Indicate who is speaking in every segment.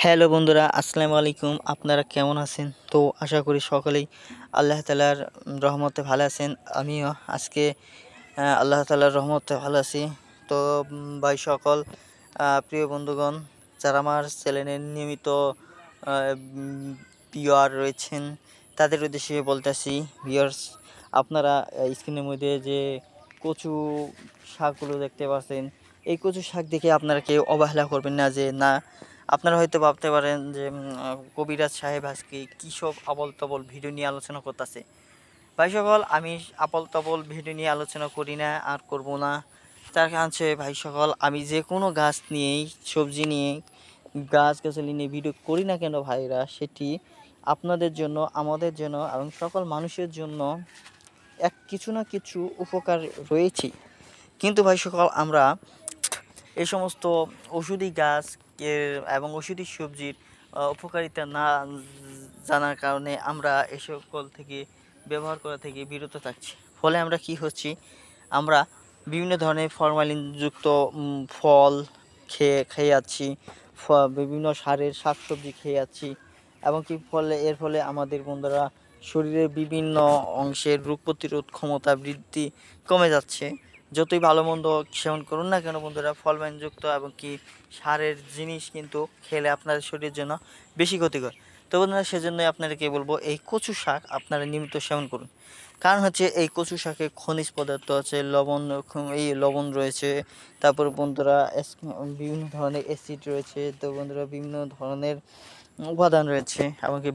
Speaker 1: Hello বন্ধুরা, আসসালামু আলাইকুম। আপনারা কেমন আছেন? তো আশা করি সকলেই আল্লাহ তাআলার রহমতে ভালো আছেন। আমিও আজকে আল্লাহ তাআলার রহমতে ভালো আছি। তো ভাই সকল প্রিয় বন্ধুগণ, যারা আমার চ্যানেলের নিয়মিত ভিউয়ার রয়েছেন, তাদের উদ্দেশ্যে বলতেছি, ভিউয়ার্স, আপনারা স্ক্রিনের মধ্যে যে কচু শাকগুলো দেখতে পাচ্ছেন, এই কচু শাক দেখে আপনারা কেউ অবহেলা করবেন না। যে না, আপনারা হয়তো ভাবতে পারেন যে কবিরাজ সাহেব আজকে কী সব আবল তাবল ভিডিও নিয়ে আলোচনা করতেছে। ভাই সকল, আমি আবল তাবল ভিডিও নিয়ে আলোচনা করি না আর করব না। তার কারণ হচ্ছে ভাই সকল, আমি যে কোনো গাছ নিয়েই, সবজি নিয়ে, গাছগাছালি নিয়ে ভিডিও করি না কেন ভাইরা, সেটি আপনাদের জন্য, আমাদের জন্য এবং সকল মানুষের জন্য কিছু না কিছু উপকার রয়েছে। কিন্তু ভাই সকল, আমরা এই সমস্ত ওষুধি গাছ এবং ওষুধি সবজির উপকারিতা না জানার কারণে আমরা এ সকল থেকে ব্যবহার করা থেকে বিরত থাকছি। ফলে আমরা কি হচ্ছি, আমরা বিভিন্ন ধরনের ফরমালিনযুক্ত ফল খেয়ে যাচ্ছি, বিভিন্ন সারের শাকসবজি খেয়ে যাচ্ছি, এবং কি এর ফলে আমাদের বন্ধুরা শরীরের বিভিন্ন অংশের রোগ প্রতিরোধ ক্ষমতা বৃদ্ধি কমে যাচ্ছে। যতই ভালো মন্দ সেবন করুন না কেন বন্ধুরা, ফলমানযুক্ত এবং কি সারের জিনিস কিন্তু খেলে আপনাদের শরীরের জন্য বেশি ক্ষতিকর। তো বন্ধুরা, সেজন্যই আপনাদেরকে বলবো, এই কচু শাক আপনারা নিয়মিত সেবন করুন। কারণ হচ্ছে এই কচু শাকে খনিজ পদার্থ আছে, লবণ রয়েছে, তারপর বন্ধুরা বিভিন্ন ধরনের অ্যাসিড রয়েছে, তো বন্ধুরা বিভিন্ন ধরনের উপাদান রয়েছে, এমনকি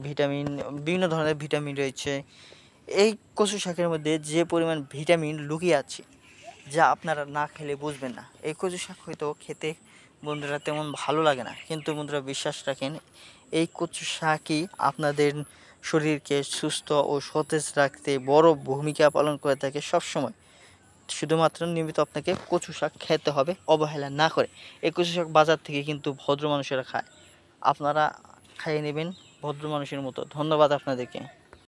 Speaker 1: বিভিন্ন ধরনের ভিটামিন রয়েছে। এই কচু শাকের মধ্যে যে পরিমাণ ভিটামিন লুকিয়ে আছে, যা আপনারা না খেলে বুঝবেন না। এই কচু শাক হয়তো খেতে বন্ধুরা তেমন ভালো লাগে না, কিন্তু বন্ধুরা বিশ্বাস রাখেন, এই কচু শাকই আপনাদের শরীরকে সুস্থ ও সতেজ রাখতে বড় ভূমিকা পালন করে থাকে সবসময়। শুধুমাত্র নিয়মিত আপনাকে কচু শাক খেতে হবে, অবহেলা না করে। এই কচু শাক বাজার থেকে কিন্তু ভদ্র মানুষেরা খায়, আপনারা খাইয়ে নেবেন ভদ্র মানুষের মতো। ধন্যবাদ আপনাদেরকে।